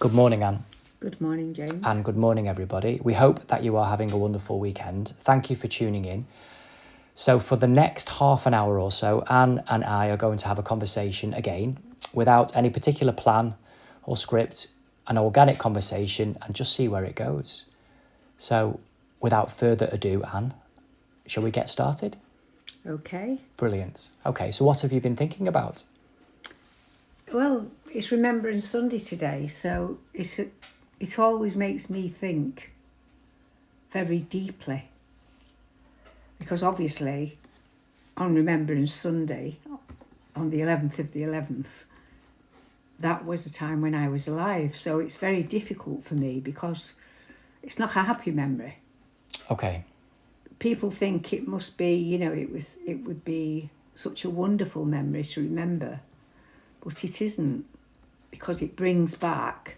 Good morning, Anne. Good morning, James. And good morning, everybody. We hope that you are having a wonderful weekend. Thank you for tuning in. So for the next half an hour or so, Anne and I are going to have a conversation again without any particular plan or script, an organic conversation, and just see where it goes. So without further ado, Anne, shall we get started? Okay. Brilliant. Okay, so what have you been thinking about? Well, it's Remembrance Sunday today, so it always makes me think very deeply. Because obviously, on Remembrance Sunday, on the 11th of the 11th, that was a time when I was alive. So it's very difficult for me because it's not a happy memory. Okay. People think it must be, it would be such a wonderful memory to remember. But it isn't, because it brings back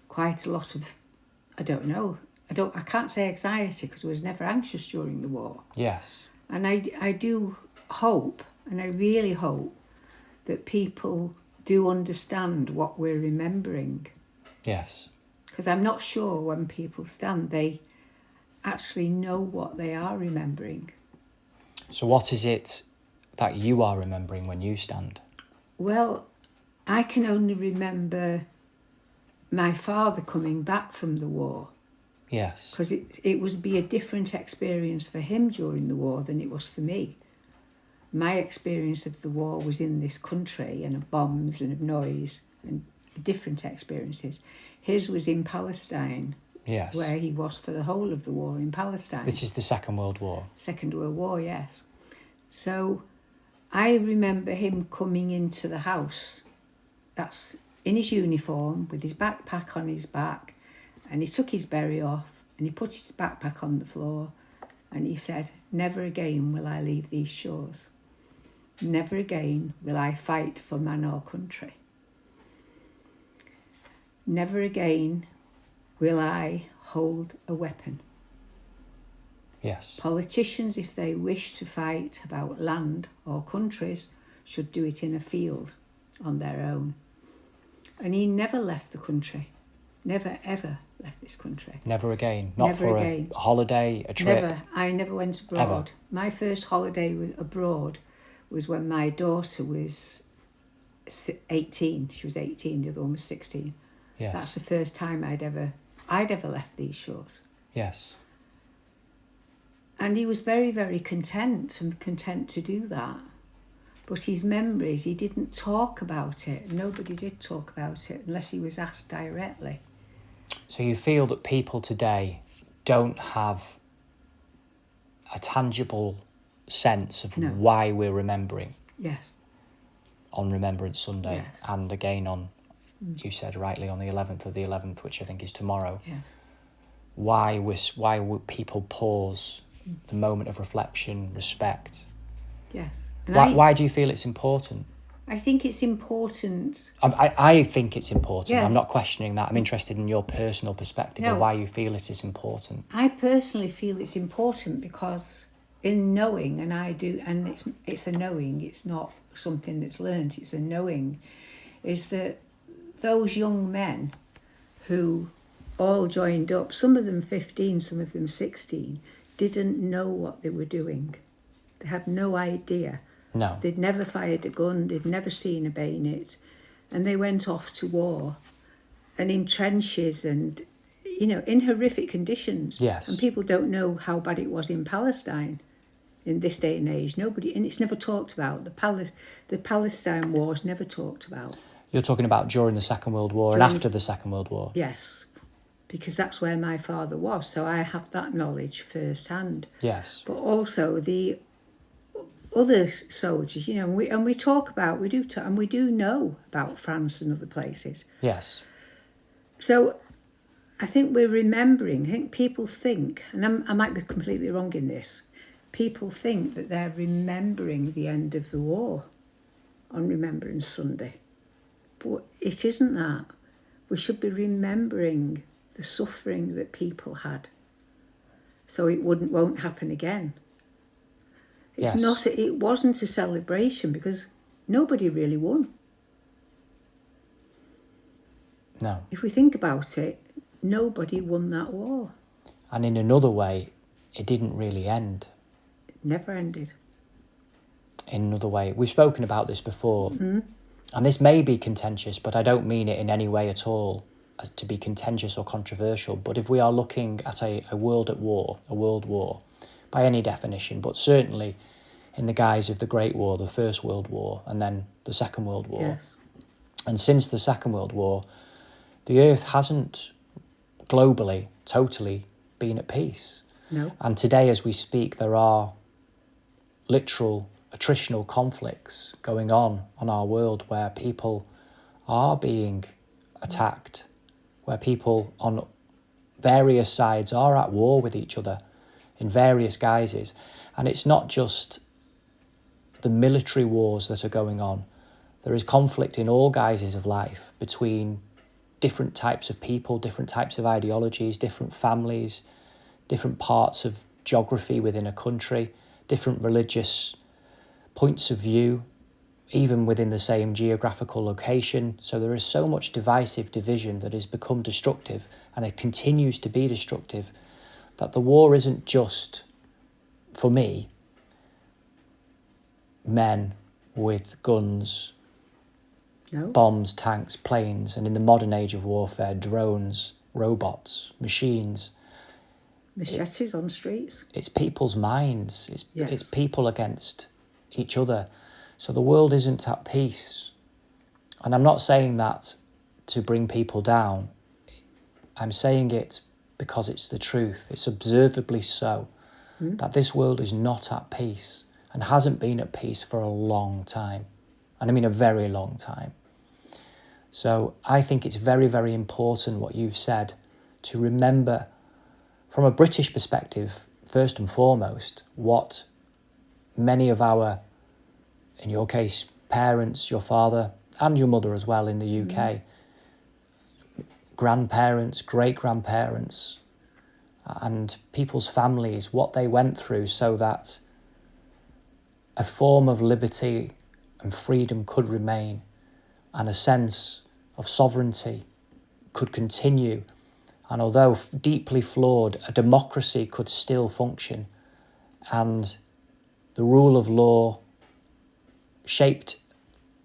quite a lot of, I can't say anxiety because I was never anxious during the war. Yes. And I do hope, and I really hope, that people do understand what we're remembering. Yes. Because I'm not sure when people stand, they actually know what they are remembering. So what is it that you are remembering when you stand? Well, I can only remember my father coming back from the war. Yes. Because it would be a different experience for him during the war than it was for me. My experience of the war was in this country and of bombs and of noise and different experiences. His was in Palestine, Yes. where he was for the whole of the war in Palestine. This is the Second World War. Second World War, yes. So I remember him coming into the house, that's in his uniform, with his backpack on his back, and he took his beret off, and he put his backpack on the floor, and he said, "Never again will I leave these shores. Never again will I fight for man or country. Never again will I hold a weapon. Yes. Politicians, if they wish to fight about land or countries, should do it in a field on their own." And he never left the country. Never, ever left this country. Never again? Not Never for again. A holiday, a trip? Never. I never went abroad. Ever. My first holiday abroad was when my daughter was 18. She was 18, the other one was 16. Yes. That's the first time I'd ever left these shores. Yes. And he was very, very content to do that. But his memories, he didn't talk about it. Nobody did talk about it unless he was asked directly. So you feel that people today don't have a tangible sense of why we're remembering? Yes. On Remembrance Sunday, Yes. and again on, you said rightly, on the 11th of the 11th, which I think is tomorrow. Yes. Why would people pause the moment of reflection, respect? Yes. Why do you feel it's important? I think it's important. I think it's important. Yeah. I'm not questioning that. I'm interested in your personal perspective of why you feel it is important. I personally feel it's important because in knowing, and I do, and it's a knowing, it's not something that's learned, it's a knowing, is that those young men who all joined up, some of them 15, some of them 16, didn't know what they were doing. They had no idea. No. They'd never fired a gun, they'd never seen a bayonet, and they went off to war, and in trenches and, in horrific conditions. Yes. And people don't know how bad it was in Palestine in this day and age. Nobody, and it's never talked about. The Palestine war is never talked about. You're talking about during the Second World War and after the Second World War? Yes, because that's where my father was, so I have that knowledge firsthand. Yes. But also the other soldiers, and we do know about France and other places. Yes. So I think we're remembering. I think people think, and I might be completely wrong in this, people think that they're remembering the end of the war on Remembrance Sunday. But it isn't that. We should be remembering the suffering that people had, so it won't happen again. It wasn't a celebration because nobody really won. No. If we think about it, nobody won that war. And in another way, it didn't really end. It never ended. In another way, we've spoken about this before, and this may be contentious, but I don't mean it in any way at all as to be contentious or controversial. But if we are looking at a world at war, a world war, by any definition, but certainly in the guise of the Great War, the First World War, and then the Second World War. Yes. And since the Second World War, the Earth hasn't globally, totally been at peace. No. And today, as we speak, there are literal attritional conflicts going on our world where people are being attacked, where people on various sides are at war with each other in various guises. And it's not just the military wars that are going on. There is conflict in all guises of life between different types of people, different types of ideologies, different families, different parts of geography within a country, different religious points of view, even within the same geographical location. So there is so much divisive division that has become destructive, and it continues to be destructive, that the war isn't just, for me, men with guns, No. bombs, tanks, planes, and in the modern age of warfare, drones, robots, machines. Machetes on streets. It's people's minds. Yes. It's people against each other. So the world isn't at peace. And I'm not saying that to bring people down. I'm saying it because it's the truth. It's observably so that this world is not at peace and hasn't been at peace for a long time. And I mean a very long time. So I think it's very, very important what you've said to remember from a British perspective, first and foremost, what many of our, in your case, parents, your father and your mother as well in the UK, grandparents, great-grandparents and people's families, what they went through so that a form of liberty and freedom could remain and a sense of sovereignty could continue. And although deeply flawed, a democracy could still function, and the rule of law, shaped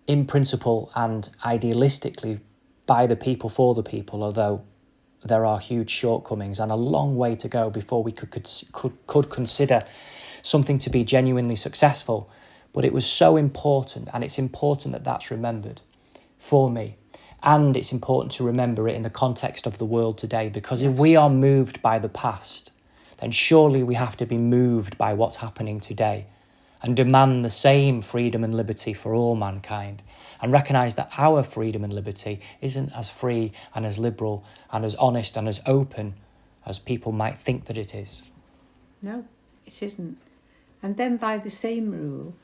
in principle and idealistically by the people for the people, although there are huge shortcomings and a long way to go before we could consider something to be genuinely successful. But it was so important, and it's important that that's remembered for me. And it's important to remember it in the context of the world today, because if we are moved by the past, then surely we have to be moved by what's happening today and demand the same freedom and liberty for all mankind, and recognise that our freedom and liberty isn't as free and as liberal and as honest and as open as people might think that it is. No, it isn't. And then by the same rule,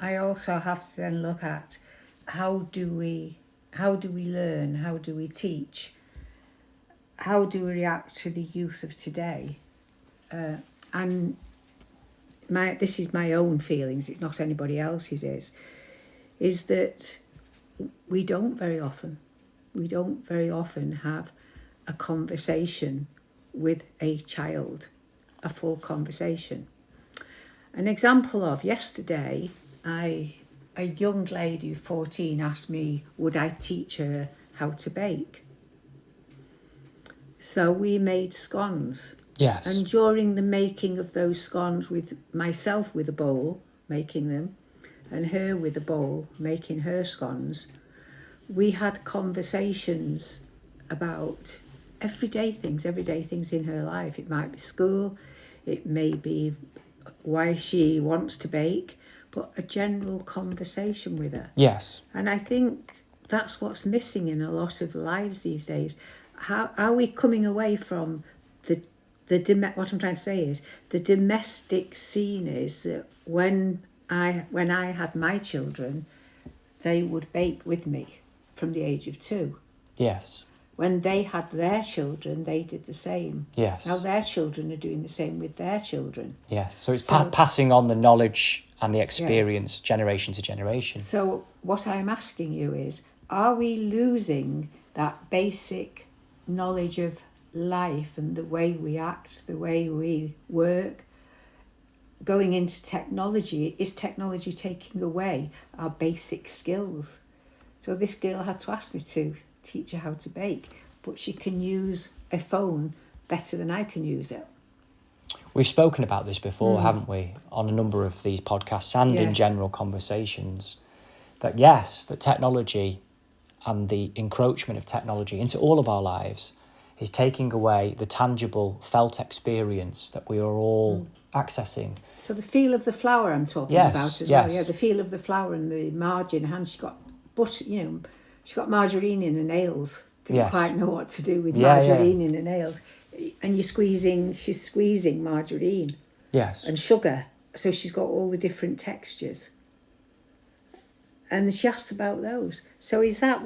I also have to then look at how do we learn, how do we teach, how do we react to the youth of today? And this is my own feelings, it's not anybody else's, is that we don't very often have a conversation with a child, a full conversation. An example of yesterday, a young lady of 14 asked me, would I teach her how to bake? So we made scones. Yes. And during the making of those scones, with myself with a bowl making them and her with a bowl making her scones, we had conversations about everyday things in her life. It might be school, it may be why she wants to bake, but a general conversation with her. Yes. And I think that's what's missing in a lot of lives these days. How are we coming away from what I'm trying to say is the domestic scene is that when I had my children, they would bake with me from the age of 2. Yes. When they had their children, they did the same. Yes. Now their children are doing the same with their children. Yes. So it's passing on the knowledge and the experience generation to generation. So what I'm asking you is, are we losing that basic knowledge of life and the way we act, the way we work, going into technology, is technology taking away our basic skills? So this girl had to ask me to teach her how to bake, but she can use a phone better than I can use it. We've spoken about this before, haven't we, on a number of these podcasts and in Yes. general conversations, that yes, that technology and the encroachment of technology into all of our lives is taking away the tangible, felt experience that we are all accessing. So the feel of the flour I'm talking Yes, about as yes. well. Yeah, the feel of the flour and the margarine. And she got butter, she got margarine in her nails. Didn't Yes. quite know what to do with Yeah, margarine in her nails. And she's squeezing margarine Yes. and sugar. So she's got all the different textures. And she asks about those. So is that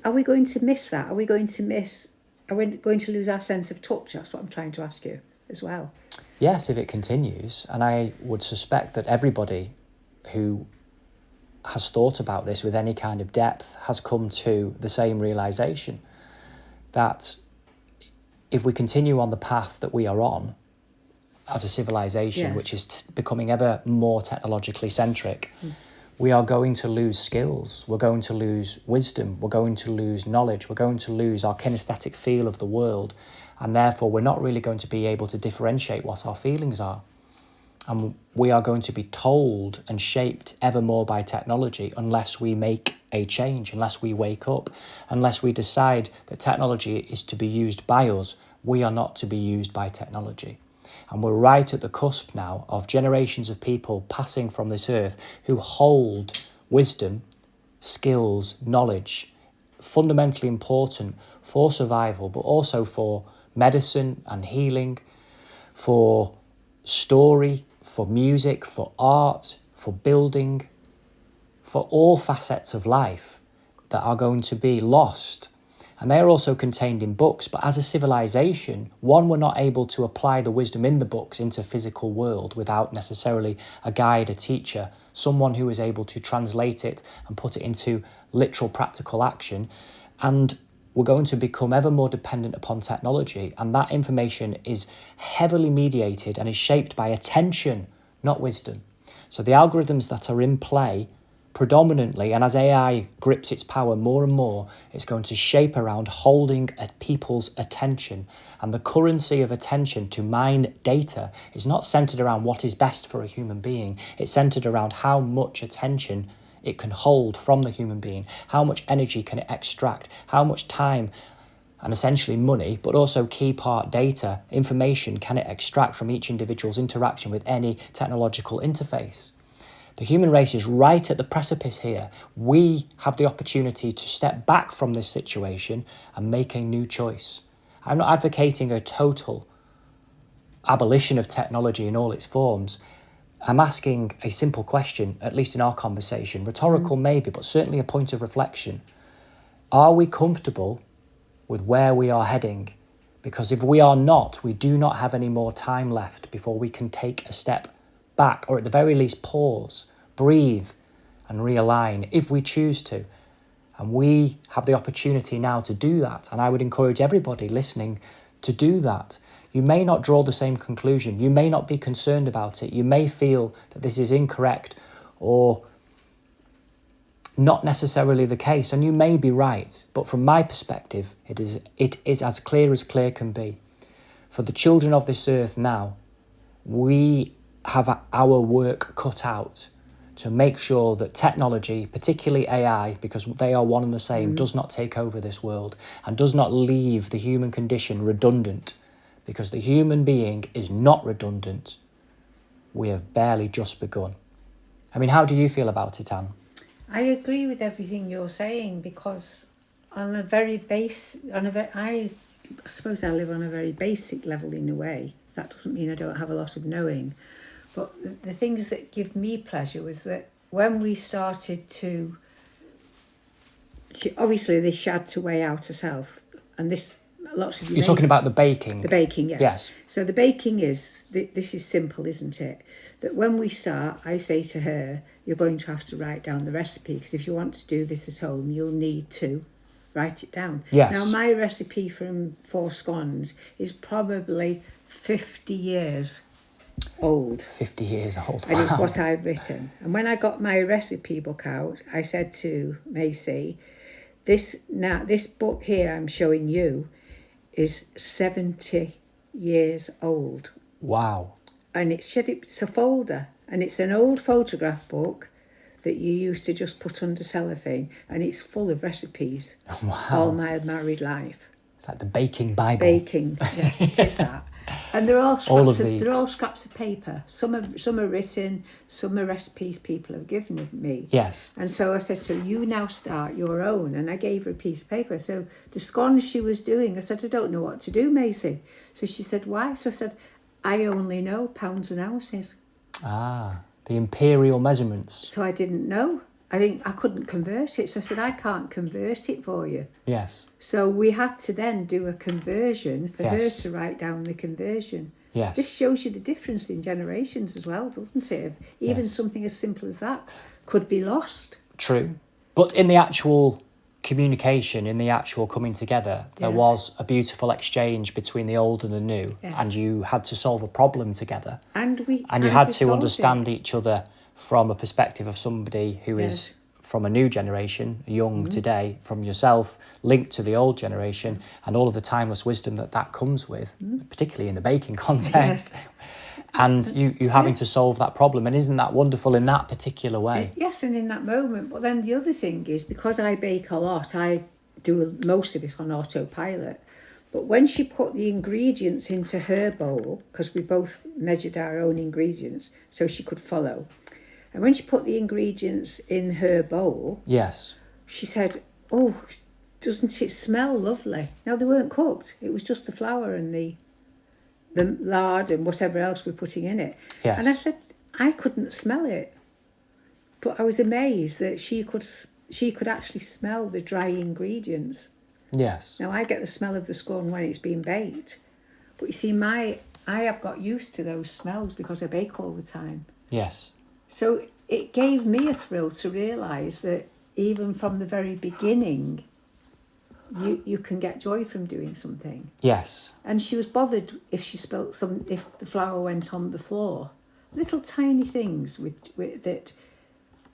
are we going to miss that? Are we going to lose our sense of touch? That's what I'm trying to ask you as well. Yes, if it continues. And I would suspect that everybody who has thought about this with any kind of depth has come to the same realization that if we continue on the path that we are on as a civilization, Yes. which is becoming ever more technologically centric, we are going to lose skills, we're going to lose wisdom, we're going to lose knowledge, we're going to lose our kinesthetic feel of the world, and therefore we're not really going to be able to differentiate what our feelings are. And we are going to be told and shaped ever more by technology unless we make a change, unless we wake up, unless we decide that technology is to be used by us. We are not to be used by technology. And we're right at the cusp now of generations of people passing from this earth who hold wisdom, skills, knowledge, fundamentally important for survival, but also for medicine and healing, for story, for music, for art, for building, for all facets of life that are going to be lost. And they are also contained in books, but as a civilization, we're not able to apply the wisdom in the books into physical world without necessarily a guide, a teacher, someone who is able to translate it and put it into literal practical action. And we're going to become ever more dependent upon technology, and that information is heavily mediated and is shaped by attention, not wisdom. So the algorithms that are in play predominantly, and as AI grips its power more and more, it's going to shape around holding people's attention. And the currency of attention to mine data is not centered around what is best for a human being. It's centered around how much attention it can hold from the human being, how much energy can it extract, how much time and essentially money, but also key part data, information can it extract from each individual's interaction with any technological interface. The human race is right at the precipice here. We have the opportunity to step back from this situation and make a new choice. I'm not advocating a total abolition of technology in all its forms. I'm asking a simple question, at least in our conversation, rhetorical maybe, but certainly a point of reflection. Are we comfortable with where we are heading? Because if we are not, we do not have any more time left before we can take a step back, or at the very least pause, breathe and realign if we choose to. And we have the opportunity now to do that. And I would encourage everybody listening to do that. You may not draw the same conclusion. You may not be concerned about it. You may feel that this is incorrect or not necessarily the case, and you may be right. But from my perspective, it is as clear can be. For the children of this earth now, we have our work cut out to make sure that technology, particularly AI, because they are one and the same, does not take over this world and does not leave the human condition redundant, because the human being is not redundant. We have barely just begun. I mean, how do you feel about it, Anne? I agree with everything you're saying, because on a very I suppose I live on a very basic level in a way. That doesn't mean I don't have a lot of knowing. But the things that give me pleasure was that when we started to obviously this had to weigh out herself, and this lots of you. You're talking about the baking. The baking, yes. Yes. So the baking is this is simple, isn't it? That when we start, I say to her, "You're going to have to write down the recipe, because if you want to do this at home, you'll need to write it down. Yes. Now, my recipe for scones is probably 50 years old. 50 years old. And it's Wow. what I've written. And when I got my recipe book out, I said to Macy, this book here I'm showing you is 70 years old. Wow. And it's a folder, and it's an old photograph book that you used to just put under cellophane, and it's full of recipes. Wow. All my married life. It's like the baking Bible. Baking, yes, it is that. And they're all scraps of paper. Some are written, some are recipes people have given me. Yes. And so I said, so you now start your own. And I gave her a piece of paper. So the scones she was doing, I said, I don't know what to do, Macy. So she said, why? So I said, I only know pounds and ounces. Ah, the imperial measurements. So I didn't know. I couldn't convert it. So I said, I can't convert it for you. Yes. So we had to then do a conversion for her Yes. to write down the conversion. Yes. This shows you the difference in generations as well, doesn't it? Even something as simple as that could be lost. True. But in the actual communication, in the actual coming together, there Yes. was a beautiful exchange between the old and the new. Yes. And you had to solve a problem together. And you had we to solved understand it. each other from a perspective of somebody who Yes. is from a new generation, young today, from yourself, linked to the old generation, and all of the timeless wisdom that comes with, particularly in the baking context. Yes. And you having to solve that problem. And isn't that wonderful in that particular way? Yes, and in that moment. But then the other thing is, because I bake a lot, I do most of it on autopilot. But when she put the ingredients into her bowl, because we both measured our own ingredients so she could follow, and when she put the ingredients in her bowl, Yes. she said, oh, doesn't it smell lovely? Now, they weren't cooked. It was just the flour and the lard and whatever else we're putting in it. Yes. And I said, I couldn't smell it. But I was amazed that she could actually smell the dry ingredients. Yes. Now, I get the smell of the scone when it's being baked. But you see, I have got used to those smells because I bake all the time. Yes. So it gave me a thrill to realise that even from the very beginning, you can get joy from doing something. Yes. And she was bothered if she spilt if the flour went on the floor. Little tiny things with that,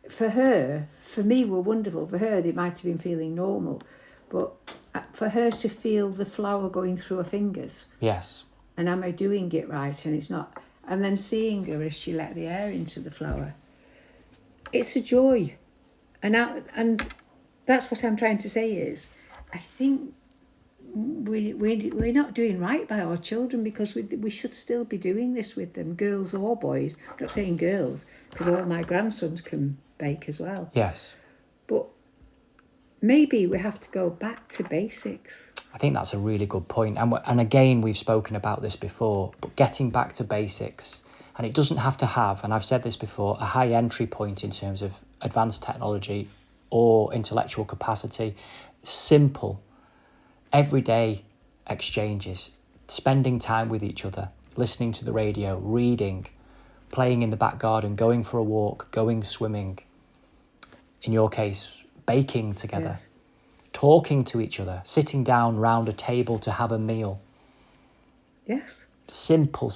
for me were wonderful. For her, they might have been feeling normal, but for her to feel the flour going through her fingers. Yes. And am I doing it right? And it's not. And then seeing her as she let the air into the flour. It's a joy. And that's what I'm trying to say is, I think we're not doing right by our children, because we should still be doing this with them, girls or boys. I'm not saying girls, because all my grandsons can bake as well. Yes. But maybe we have to go back to basics. I think that's a really good point. And again, we've spoken about this before, but getting back to basics, and it doesn't have to have, and I've said this before, a high entry point in terms of advanced technology or intellectual capacity. Simple, everyday exchanges, spending time with each other, listening to the radio, reading, playing in the back garden, going for a walk, going swimming. In your case, baking together. Yes. Talking to each other, sitting down round a table to have a meal. Yes. Simple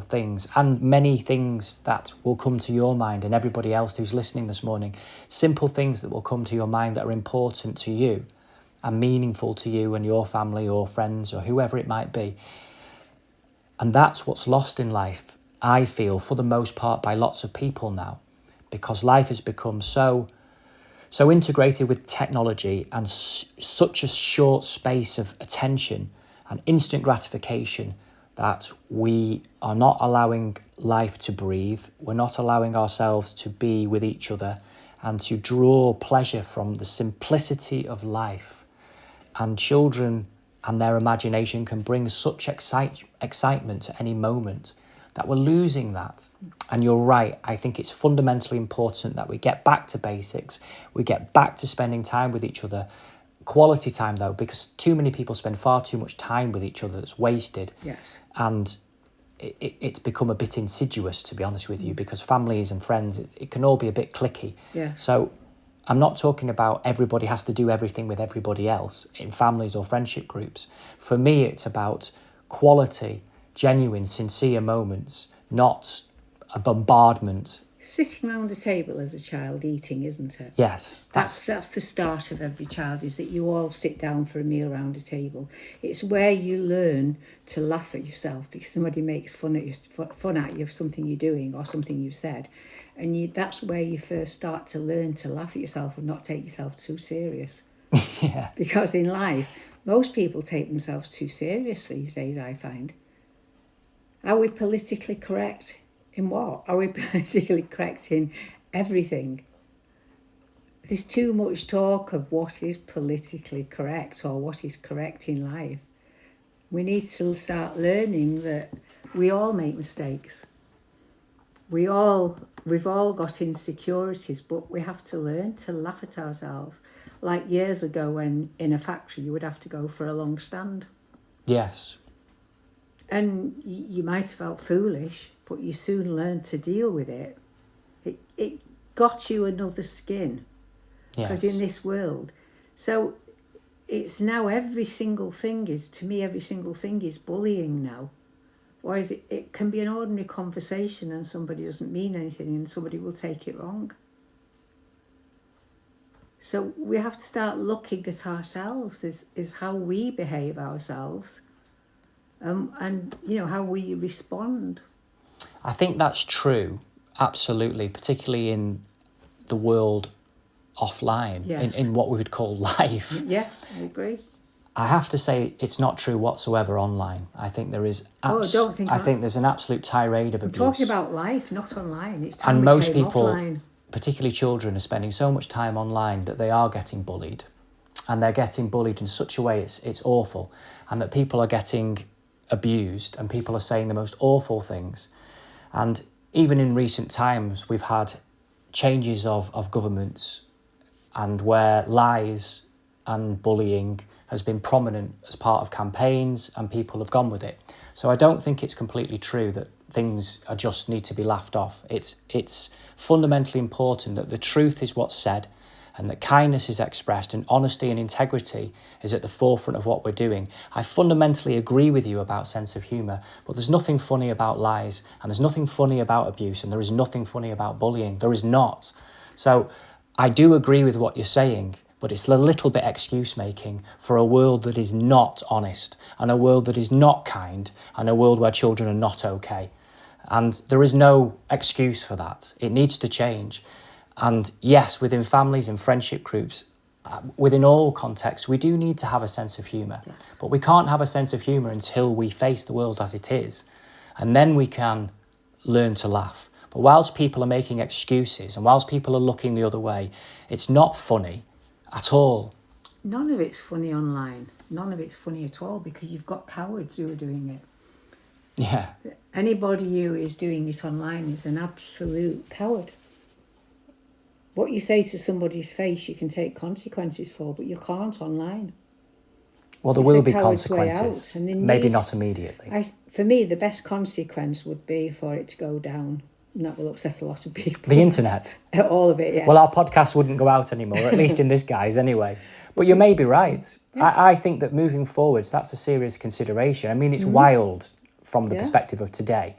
things, and many things that will come to your mind and everybody else who's listening this morning. Simple things that will come to your mind that are important to you and meaningful to you and your family or friends or whoever it might be. And that's what's lost in life, I feel, for the most part, by lots of people now, because life has become so integrated with technology and such a short space of attention and instant gratification that we are not allowing life to breathe. We're not allowing ourselves to be with each other and to draw pleasure from the simplicity of life. And children and their imagination can bring such excitement at any moment that we're losing that. And you're right, I think it's fundamentally important that we get back to basics, we get back to spending time with each other. Quality time though, because too many people spend far too much time with each other that's wasted. Yes. And it's become a bit insidious, to be honest with you, because families and friends, it can all be a bit cliquey. Yeah. So I'm not talking about everybody has to do everything with everybody else in families or friendship groups. For me, it's about quality, genuine, sincere moments, not a bombardment. Sitting around a table as a child eating, isn't it? Yes, That's the start of every child, is that you all sit down for a meal around a table. It's where you learn to laugh at yourself because somebody makes fun at you of something you're doing or something you've said. And that's where you first start to learn to laugh at yourself and not take yourself too serious. Yeah. Because in life, most people take themselves too serious these days, I find. Are we politically correct in what? Are we politically correct in everything? There's too much talk of what is politically correct or what is correct in life. We need to start learning that we all make mistakes. We've all got insecurities, but we have to learn to laugh at ourselves. Like years ago when in a factory you would have to go for a long stand. Yes. And you might have felt foolish, but you soon learned to deal with it. It got you another skin. Because Yes. in this world, so it's now every single thing is bullying now. Whereas it can be an ordinary conversation and somebody doesn't mean anything and somebody will take it wrong. So we have to start looking at ourselves is how we behave ourselves and how we respond. I think that's true, absolutely, particularly in the world offline, Yes. in what we would call life. Yes, I agree. I have to say it's not true whatsoever online. I think there is. I think there's an absolute tirade of abuse. I'm talking about life, not online. It's time and we most came people, offline. particularly children, are spending so much time online that they are getting bullied, and they're getting bullied in such a way it's awful, and that people are getting abused, and people are saying the most awful things, and even in recent times we've had changes of governments, and where lies and bullying has been prominent as part of campaigns and people have gone with it. So I don't think it's completely true that things are just need to be laughed off. It's fundamentally important that the truth is what's said and that kindness is expressed and honesty and integrity is at the forefront of what we're doing. I fundamentally agree with you about sense of humour, but there's nothing funny about lies and there's nothing funny about abuse and there is nothing funny about bullying. There is not. So I do agree with what you're saying, but it's a little bit excuse-making for a world that is not honest and a world that is not kind and a world where children are not okay. And there is no excuse for that. It needs to change. And yes, within families and friendship groups, within all contexts, we do need to have a sense of humour. Yeah. But we can't have a sense of humour until we face the world as it is. And then we can learn to laugh. But whilst people are making excuses and whilst people are looking the other way, it's not funny at all. None of it's funny online. None of it's funny at all because you've got cowards who are doing it. Yeah. Anybody who is doing it online is an absolute coward. What you say to somebody's face you can take consequences for, but you can't online. Well, there will be consequences, maybe not immediately. For me, the best consequence would be for it to go down. And that will upset a lot of people. The internet? All of it, yeah. Well, our podcast wouldn't go out anymore, at least in this guise anyway. But you may be right. Yeah. I think that moving forwards, that's a serious consideration. I mean, it's wild from the perspective of today.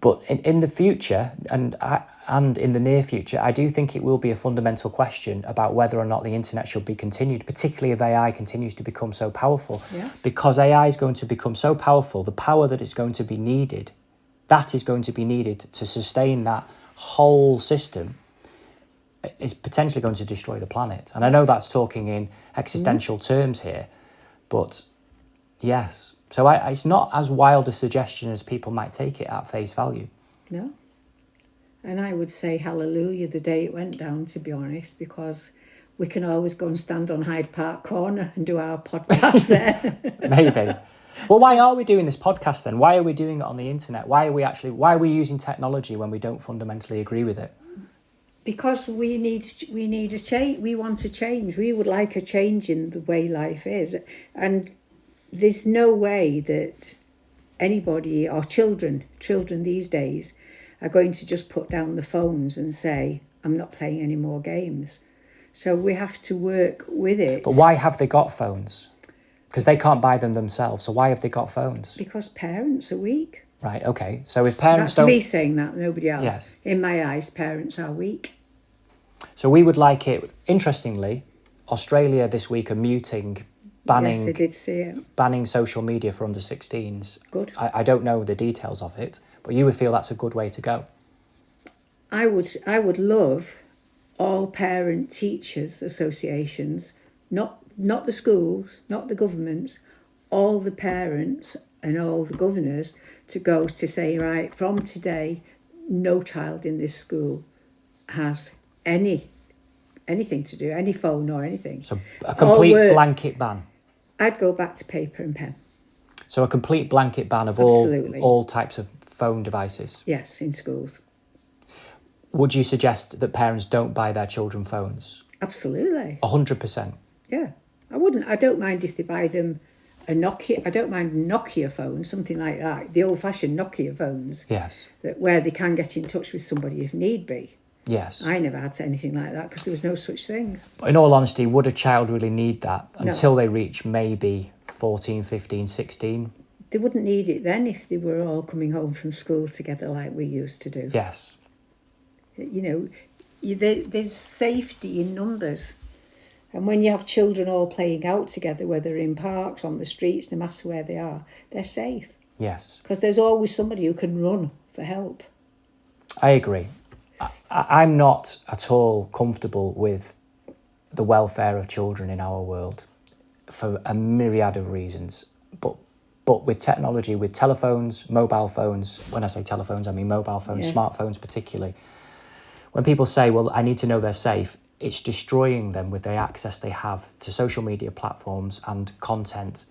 But in the future, and in the near future, I do think it will be a fundamental question about whether or not the internet should be continued, particularly if AI continues to become so powerful. Yeah. Because AI is going to become so powerful, the power that is going to be needed, that is going to be needed to sustain that whole system is potentially going to destroy the planet. And I know that's talking in existential terms here, but yes. So it's not as wild a suggestion as people might take it at face value. No. And I would say hallelujah the day it went down, to be honest, because we can always go and stand on Hyde Park Corner and do our podcast there. Maybe. Well, why are we doing this podcast then? Why are we doing it on the internet? Why are we using technology when we don't fundamentally agree with it? Because we need a change. We want a change. We would like a change in the way life is. And there's no way that anybody or children these days are going to just put down the phones and say, I'm not playing any more games. So we have to work with it. But why have they got phones? Because they can't buy them themselves. So why have they got phones? Because parents are weak. Right, okay. So if parents That's don't... me saying that, nobody else. Yes. In my eyes, parents are weak. So we would like it... Interestingly, Australia this week are banning... Yes, I did see it. Banning social media for under 16s. Good. I don't know the details of it, but you would feel that's a good way to go. I would love all parent teachers associations, not the schools, not the governments, all the parents and all the governors to go to say, right, from today, no child in this school has anything to do, any phone or anything. So a complete blanket ban. I'd go back to paper and pen. So a complete blanket ban of Absolutely. all types of phone devices. Yes, in schools. Would you suggest that parents don't buy their children phones? Absolutely. 100%. Yeah. I don't mind if they buy them a Nokia. I don't mind Nokia phones, something like that. The old-fashioned Nokia phones. Yes. Where they can get in touch with somebody if need be. Yes. I never had anything like that because there was no such thing. But in all honesty, would a child really need that No. until they reach maybe 14, 15, 16? They wouldn't need it then if they were all coming home from school together like we used to do. Yes. You know, there's safety in numbers. And when you have children all playing out together, whether in parks, on the streets, no matter where they are, they're safe. Yes. Because there's always somebody who can run for help. I agree. I'm not at all comfortable with the welfare of children in our world for a myriad of reasons. But with technology, with telephones, mobile phones, when I say telephones, I mean mobile phones, Yes. smartphones particularly. When people say, well, I need to know they're safe, it's destroying them with the access they have to social media platforms and content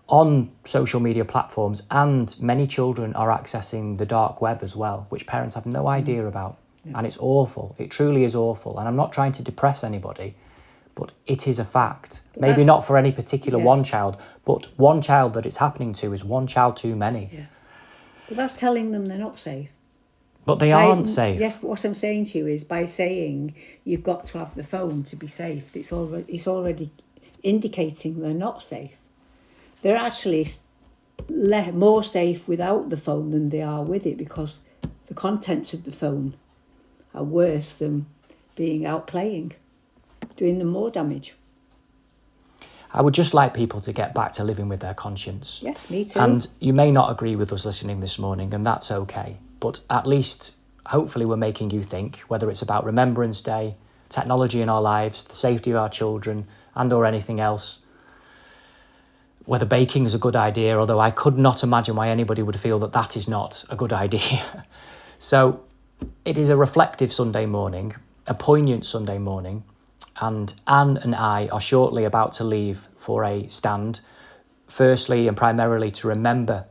on social media platforms. And many children are accessing the dark web as well, which parents have no idea about. And it's awful. It truly is awful. And I'm not trying to depress anybody, but it is a fact. But Maybe not for any particular Yes. one child, but one child that it's happening to is one child too many. Yes. But that's telling them they're not safe. But they aren't safe. Yes, but what I'm saying to you is by saying you've got to have the phone to be safe, it's already indicating they're not safe. They're actually more safe without the phone than they are with it because the contents of the phone are worse than being out playing, doing them more damage. I would just like people to get back to living with their conscience. Yes, me too. And you may not agree with us listening this morning, and that's okay. But at least, hopefully, we're making you think, whether it's about Remembrance Day, technology in our lives, the safety of our children, and or anything else. Whether baking is a good idea, although I could not imagine why anybody would feel that that is not a good idea. So it is a reflective Sunday morning, a poignant Sunday morning, and Anne and I are shortly about to leave for a stand, firstly and primarily to remember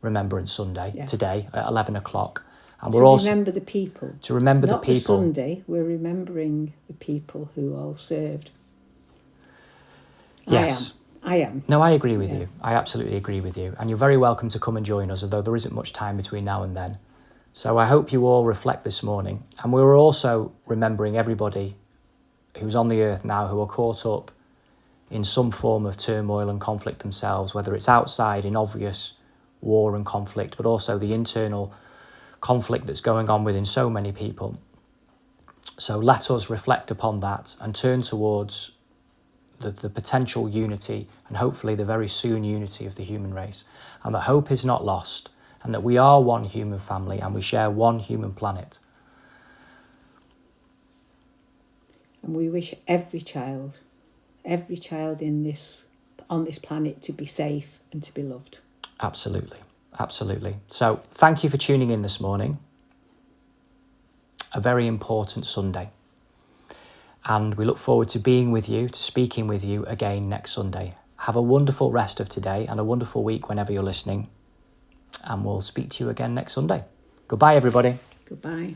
Remembrance Sunday today at 11 o'clock. And we're also remember the people. To remember Not the people. Not Sunday, we're remembering the people who all served. Yes. I am. No, I agree with you. I absolutely agree with you. And you're very welcome to come and join us, although there isn't much time between now and then. So I hope you all reflect this morning. And we're also remembering everybody who's on the earth now who are caught up in some form of turmoil and conflict themselves, whether it's outside in obvious war and conflict, but also the internal conflict that's going on within so many people. So let us reflect upon that and turn towards the potential unity and hopefully the very soon unity of the human race, and that hope is not lost, and that we are one human family and we share one human planet. And we wish every child on this planet to be safe and to be loved. Absolutely. Absolutely. So thank you for tuning in this morning. A very important Sunday. And we look forward to being with you, to speaking with you again next Sunday. Have a wonderful rest of today and a wonderful week whenever you're listening. And we'll speak to you again next Sunday. Goodbye, everybody. Goodbye.